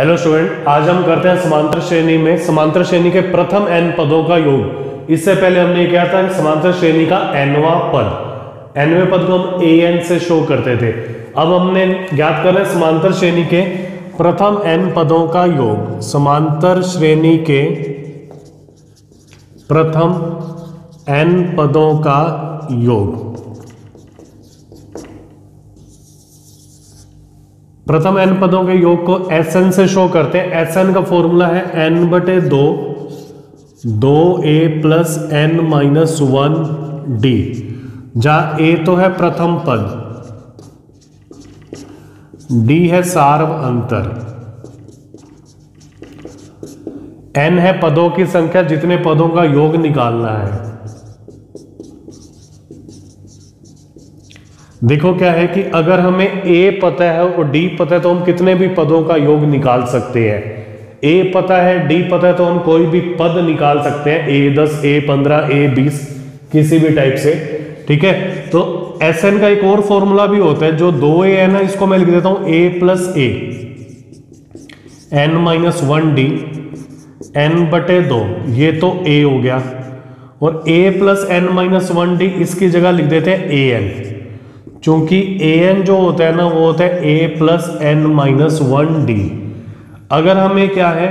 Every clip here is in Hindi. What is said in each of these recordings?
हेलो स्टूडेंट, आज हम करते हैं समांतर श्रेणी में समांतर श्रेणी के प्रथम n पदों का योग। इससे पहले हमने क्या था, समांतर श्रेणी का nवां पद, nवें पद को हम an से शो करते थे। अब हमने ज्ञात करना है समांतर श्रेणी के प्रथम n पदों का योग। समांतर श्रेणी के प्रथम n पदों का योग। प्रथम n पदों के योग को Sn से शो करते हैं। Sn का फॉर्मूला है n/2 2a plus n minus 1d, जहां a तो है प्रथम पद, d है सार्व अंतर, n है पदों की संख्या जितने पदों का योग निकालना है। देखो क्या है कि अगर हमें a पता है और d पता है तो हम कितने भी पदों का योग निकाल सकते हैं। a पता है, d पता है तो हम कोई भी पद निकाल सकते हैं, a10 a15 a20 किसी भी टाइप से। ठीक है, तो Sn का एक और फॉर्मूला भी होता है जो 2a है ना, इसको मैं लिख देता हूं a plus a n minus 1d n/2, ये तो a हो गया, और a plus n minus 1d इसकी जगह लिख देते हैं an, चूंकि an जो होता है ना वो होता है a plus n minus 1d। अगर हमें क्या है,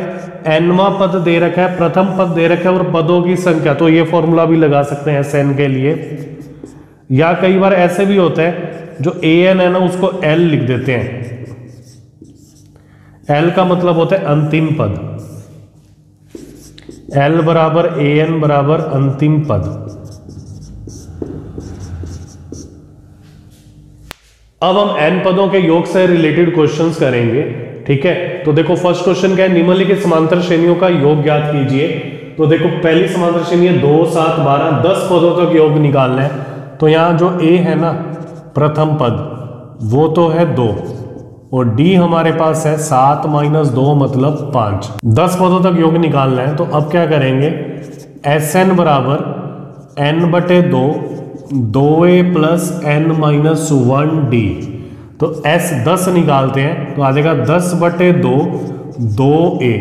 nवां पद दे रखा है, प्रथम पद दे रखा है और पदों की संख्या, तो ये फॉर्मूला भी लगा सकते हैं Sn के लिए। या कई बार ऐसे भी होता है जो an है ना उसको l लिख देते हैं, l का मतलब होता है अंतिम पद, l बराबर an बराबर अंतिम पद। अब हम n पदों के योग से रिलेटेड क्वेश्चंस करेंगे। ठीक है, तो देखो फर्स्ट क्वेश्चन क्या है, निम्नलिखित समांतर श्रेणियों का योग ज्ञात कीजिए। तो देखो पहली समांतर श्रेणी है 2 7 12 10 पदों तक योग निकालना है। तो यहाँ जो a है ना प्रथम पद, वो तो है 2, और d हमारे पास है 7 माइनस 2 मतलब 5। 10 पदों तक योग निकालना है। तो अब क्या करेंगे, Sn बराबर n/2 2a plus n minus 1d, तो S 10 निकालते हैं तो आ जाएगा 10/2 2a,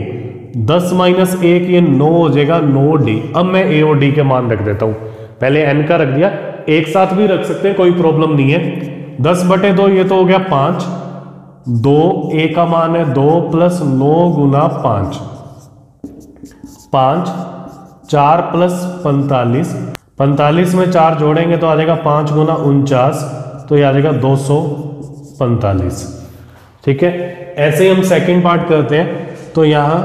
10 माइनस 1 ये 9 हो जाएगा 9d। अब मैं a और d के मान रख देता हूं, पहले n का रख दिया, एक साथ भी रख सकते हैं, कोई प्रॉब्लम नहीं है। 10/2 ये तो हो गया 5, 2a का मान है 2 प्लस 9 गुना 5, 5 4 प्लस 45, 45 में 4 जोड़ेंगे तो आ जाएगा 5 गुना 49, तो ये आ जाएगा 245। ठीक है, ऐसे ही हम सेकंड पार्ट करते हैं। तो यहाँ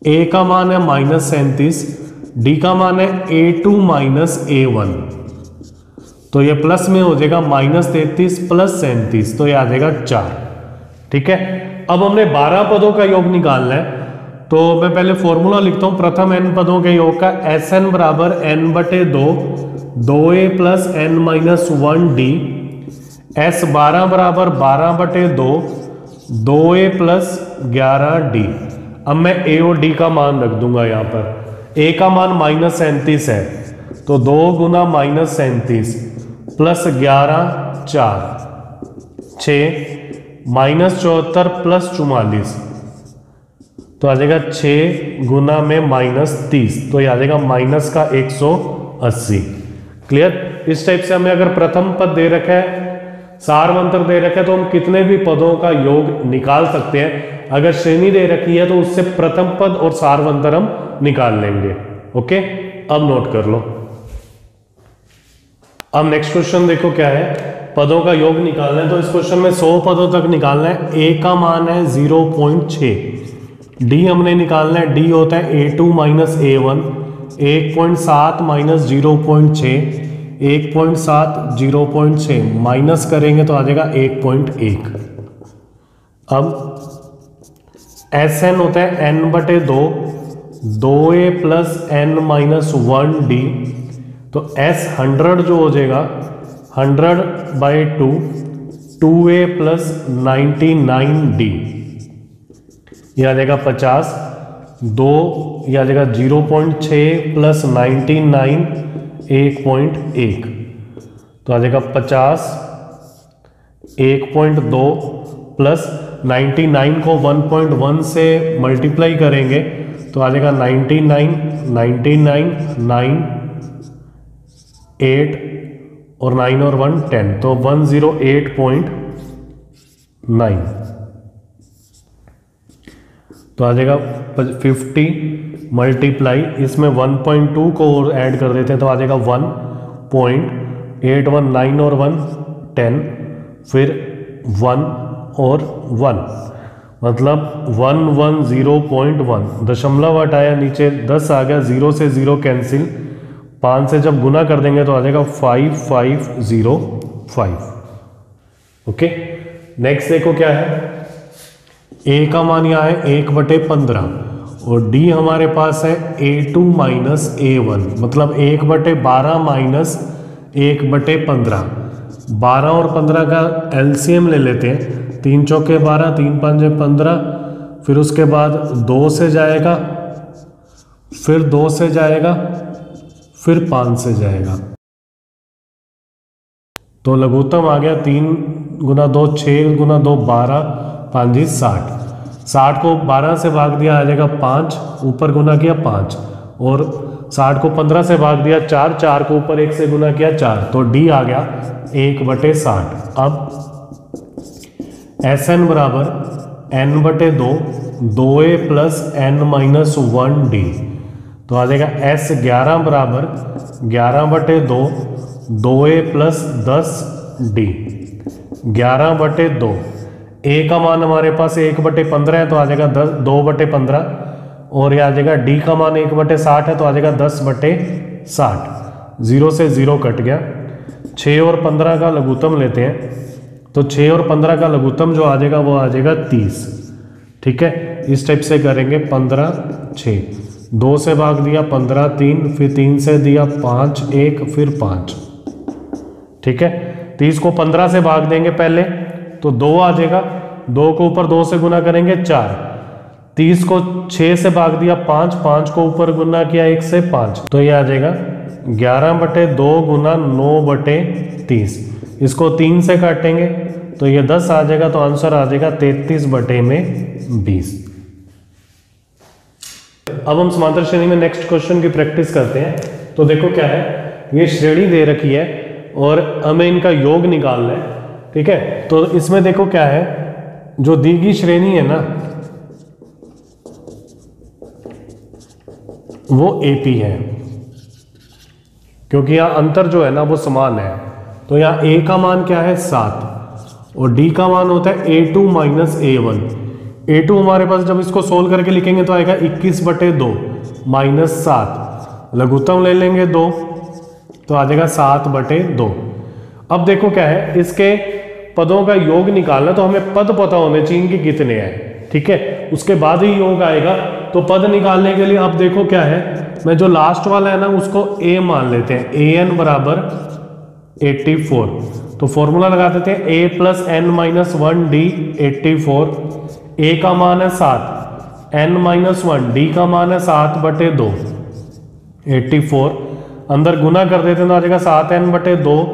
a का मान है -37, d का मान है a2 माइनस a1, तो ये प्लस में हो जाएगा -33 प्लस 37, तो ये आ जाएगा 4। ठीक है, अब हमने 12 पदों का योग निकालना है। तो मैं पहले फॉर्मूला लिखता हूं प्रथम n पदों के योग का। Sn बराबर n/2 2a plus n minus 1d, S 12 बराबर 12/2 2a प्लस 11d। अब मैं a और d का मान रख दूंगा यहाँ पर। a का मान -37 है, तो 2 गुना -37 प्लस 11 4 6 -74 प्लस 44, तो आ जाएगा 6 गुना में -30, तो ये आ जाएगा माइनस का 180। क्लियर। इस टाइप से हमें अगर प्रथम पद दे रखा है, सार्वंतर दे रखा है, तो हम कितने भी पदों का योग निकाल सकते हैं। अगर श्रेणी दे रखी है तो उससे प्रथम पद और सार्वंतर हम निकाल लेंगे। ओके, अब नोट कर लो। अब नेक्स्ट क्वेश्चन देखो क्या है, पदों का योग निकालना है। तो इस क्वेश्चन में 100 पदों तक निकालना है। a का मान है 0.6, d हमने निकालना है, d होता है a2 minus a1, 1.7 minus 0.6, 1.7 0.6 minus करेंगे तो आ जाएगा 1.1। अब Sn होता है n/2 2a plus n minus 1d, तो S 100 जो हो जाएगा 100/2 2a प्लस 99d, ये आ जाएगा 50, 2 ये आ जाएगा 0.6 प्लस 99 1.1, तो आ जाएगा 50 1.2 प्लस 99 को 1.1 से मल्टीप्लाई करेंगे तो आ जाएगा 99, 99, 9, 8 और 9 और 1 10, तो 108.9। तो आ जाएगा 50 मल्टीप्लाई, इसमें 1.2 को और ऐड कर देते हैं तो आ जाएगा 1.819 और 1 10, फिर 1 और 1, मतलब 110.1, दशमलव हटाया नीचे 10 आ गया, 0 से 0 कैंसिल, 5 से जब गुना कर देंगे तो आ जाएगा 5505। ओके, नेक्स्ट देखो क्या है, a का मान यहाँ है 1/15 और d हमारे पास है a2 माइनस a1, मतलब 1/12 माइनस 1/15। 12 और 15 का एलसीएम ले लेते हैं, 3 चौके 12, 3 पंजे 15, फिर उसके बाद 2 से जाएगा, फिर 2 से जाएगा, फिर 5 से जाएगा, तो लघुत्तम आ गया 3 गुना 2 6 गुना 2 12, 5 60। 60 को 12 से भाग दिया आ जाएगा 5, ऊपर गुना किया 5, और 60 को 15 से भाग दिया 4, 4 को ऊपर 1 से गुना किया 4, तो d आ गया 1/60। अब Sn बराबर n/2, 2a प्लस n-1d, तो आ जाएगा S11 बराबर 11/2, 2a प्लस 10d, 11/2। a का मान हमारे पास 1/15 है तो आ जाएगा 2/15, और ये आ जाएगा d का मान 1/60 है तो आ जाएगा 10/60। 0 से 0 कट गया। 6 और 15 का लघुत्तम लेते हैं, तो 6 और 15 का लघुत्तम जो आ जाएगा वो आ जाएगा 30। ठीक है, इस टाइप से करेंगे, 15 6, 2 से भाग दिया 15 3, फिर 3 से दिया 5 1, फिर 5। ठीक है, 30 को 15 से भाग देंगे पहले तो 2 आ जाएगा, 2 को ऊपर 2 से गुना करेंगे 4, 30 को 6 से भाग दिया 5, 5 को ऊपर गुना किया 1 से 5, तो ये आ जाएगा 11/2 गुना 9/30। इसको 3 से काटेंगे तो ये 10 आ जाएगा, तो आंसर आ जाएगा 33/20। अब हम समांतर श्रेणी में नेक्स्ट क्वेश्चन की प्रैक्टिस करते हैं। तो देखो क्या है, ये श्रेणी दे रखी है और हमें इनका योग निकालना है। ठीक है, तो इसमें देखो क्या है, जो दी गई श्रेणी है ना वो AP है, क्योंकि यहां अंतर जो है ना वो समान है। तो यहां A का मान क्या है 7 और D का मान होता है A2 माइनस A1। A2 हमारे पास जब इसको सोल्व करके लिखेंगे तो आएगा 21/2 माइनस 7, लघुत्तम ले लेंगे 2 तो आ जाएगा 7/2। अब देखो क्या है, इसके पदों का योग निकालना, तो हमें पद पता होने चाहिए कि कितने हैं। ठीक है, उसके बाद ही योग आएगा। तो पद निकालने के लिए अब देखो क्या है, मैं जो लास्ट वाला है ना उसको a मान लेते हैं, an बराबर 84। तो फॉर्मूला लगा देते हैं a प्लस n-1d 84। a का मान है 7, n-1 d का मान है 7/2, 84 अंदर गुना कर देते हैं तो आ जाएगा 7n/2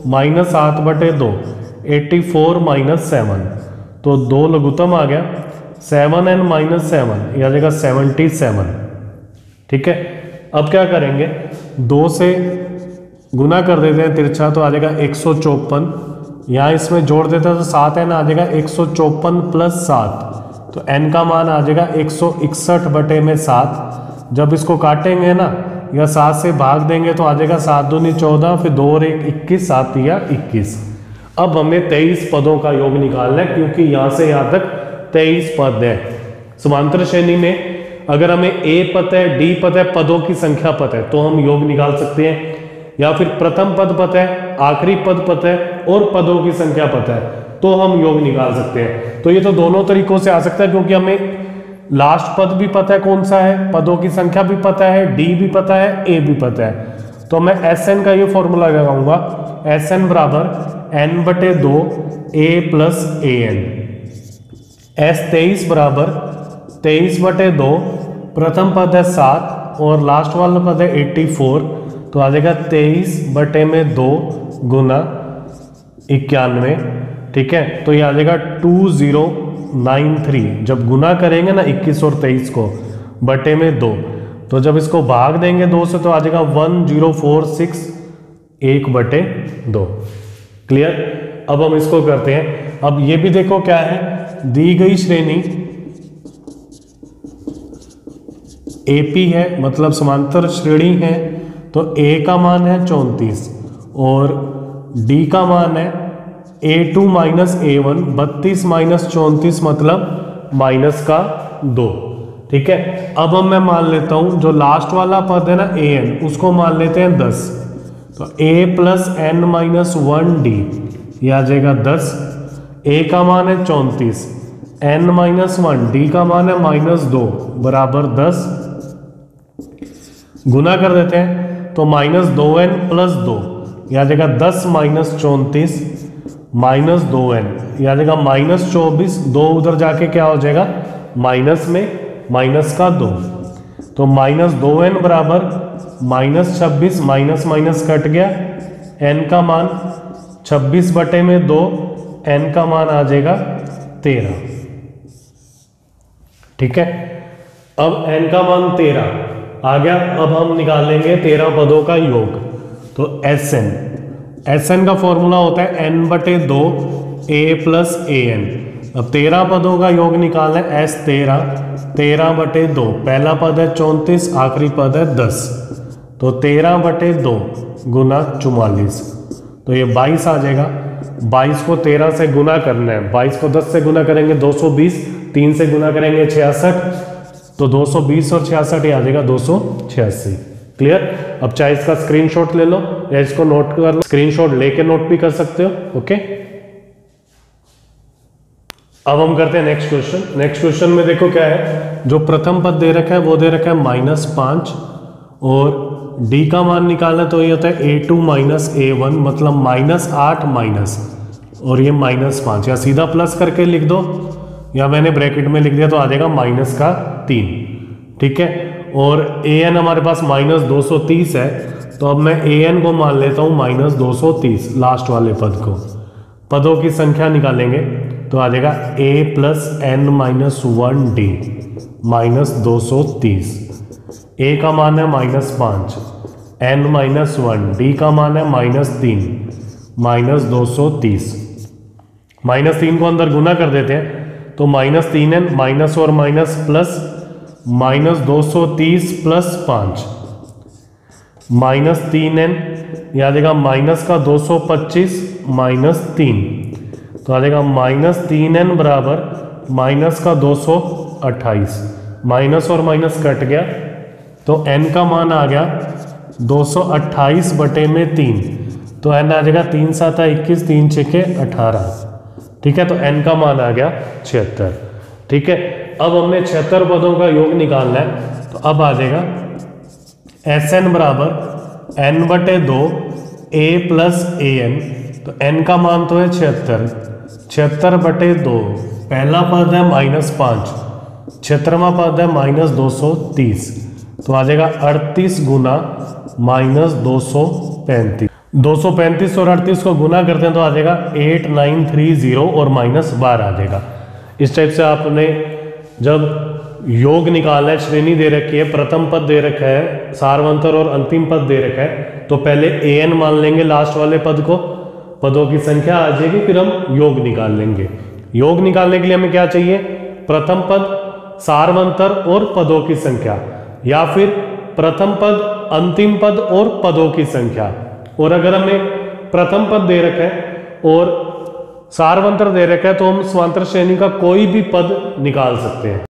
माइनस 7/2, 84 माइनस 7, तो 2 लघुत्तम आ गया, 7n माइनस 7 ये आ जाएगा 77। ठीक है, अब क्या करेंगे, 2 से गुना कर देते हैं तिरछा तो आ जाएगा 154, यहाँ इसमें जोड़ देते हैं तो 7n आ जाएगा 154 प्लस 7, तो n का मान आ जाएगा 161/7। जब इसको काटेंगे ना या 7 से भाग देंगे तो आ जाएगा 7 दूनी 14, फिर 2 और 1 21, 7 या 21। अब हमें 23 पदों का योग निकालना है, क्योंकि यहां से यहां तक 23 पद है। समांतर श्रेणी में अगर हमें A पता है, D पता है, पदों की संख्या पता है तो हम योग निकाल सकते हैं, या फिर प्रथम पद पता है, आखिरी पद पता है और पदों की संख्या पता है तो हम योग निकाल सकते हैं। तो ये तो दोनों तरीकों से आ सकता है, क्योंकि हमें लास्ट पद भी पता है कौन सा है, पदों की संख्या भी पता है, D भी पता है, A भी पता है। तो मैं Sn का ये फॉर्मूला लगाऊंगा, Sn बराबर n/2 A plus AN। S23 बराबर 23/2, प्रथम पद है 7 और लास्ट वाला पद है 84, तो आ जाएगा 23/2 गुना 91। ठीक ठीक है, तो ये आ जाएगा 2093। जब गुना करेंगे ना 21 और 23 को बटे में 2, तो जब इसको भाग देंगे 2 से तो आ जाएगा 1046 1/2। क्लियर। अब हम इसको करते हैं। अब ये भी देखो क्या है, दी गई श्रेणी एपी है, मतलब समांतर श्रेणी है, तो ए का मान है 34 और डी का मान है A2 माइनस A1, 32 माइनस 34 मतलब माइनस का 2। ठीक है, अब हम मैं मान लेता हूं जो लास्ट वाला पद है ना an, उसको मान लेते हैं 10, तो a plus n minus 1d ये आ जाएगा 10। a का मान है 34, n माइनस 1, d का मान है -2 बराबर 10। गुना कर देते हैं तो -2n प्लस 2 यह आ जाएगा 10 माइनस 34 माइनस 2n यह आ जाएगा -24। 2 उधर जाके क्या हो जाएगा माइनस में माइनस का 2, तो -2n बराबर -26, माइनस माइनस कट गया, n का मान 26 बटे में 2, n का मान आ जाएगा 13। ठीक है, अब n का मान 13 आ गया। अब हम निकाल लेंगे 13 पदों का योग। तो Sn का फॉर्मूला होता है n/2 a प्लस an। अब 13 पदों का योग निकालना है S13, 13/2, पहला पद है 34, आखिरी पद है 10, तो 13/2 गुना 44, तो ये 22 आ जाएगा। 22 को 13 से गुना करना है, 22 को 10 से गुना करेंगे 220, 3 से गुना करेंगे 66, तो 220 और 66 ये आ जाएगा 286। क्लियर। अब चाहे इसका स्क्रीनशॉट ले लो या इसको नोट कर लो, स्क्रीनशॉट लेके नोट भी कर सकते हो। ओके, अब हम करते हैं नेक्स्ट क्वेश्चन। नेक्स्ट क्वेश्चन में देखो क्या है, जो प्रथम पद दे रखा है वो दे रखा है -5 और d का मान निकालना, तो ये होता है A2 माइनस A1 मतलब -8 माइनस और ये -5, या सीधा प्लस करके लिख दो या मैंने ब्रैकेट में लिख दिया तो आ जाएगा -3। ठीक है, और an हमारे पास -230 है, तो अब मैं an को मान लेता हूँ -230, लास्ट वाले पद को। पदों की संख्या निकालेंगे तो आ जाएगा a plus n minus 1d -230, a का मान है -5, n माइनस 1, d का मान है -3, -230। -3 को अंदर गुना कर देते हैं तो -3n, माइनस और माइनस प्लस, -230 प्लस 5, -3n यह आ जाएगा माइनस का 225 -3, तो आ जाएगा -3n बराबर माइनस का 228, माइनस और माइनस कट गया, तो n का मान आ गया 228 बटे में 3, तो n आ जाएगा 3 7 21, 3 6 18। ठीक है, तो n का मान आ गया 76। ठीक है, अब हमें 76 पदों का योग निकालना है, तो अब आ जाएगा Sn बराबर n/2 a प्लस an, तो n का मान तो है 76, 76/2, पहला पद है -5, 76वां पद है -230, तो आ जाएगा 38 गुना -235। 235 और 38 को गुना करते हैं तो आ जाएगा 8930 और -12 आ जाएगा। इस टाइप से आपने जब योग निकालना है, श्रेणी दे रखी है, प्रथम पद दे रखा है, सार्वंतर और अंतिम पद दे रखा है, तो पहले an मान लेंगे लास्ट वाले पद को, पदों की संख्या आ जाएगी, फिर हम योग निकाल लेंगे। योग निकालने के लिए हमें क्या चाहिए, प्रथम पद, सार्वंतर और पदों की संख्या, या फिर प्रथम पद, अंतिम पद और पदों की संख्या। और अगर हमें प्रथम पद दे रखा है और सार्वंतर दे रखा है तो हम समांतर श्रेणी का कोई भी पद निकाल सकते हैं।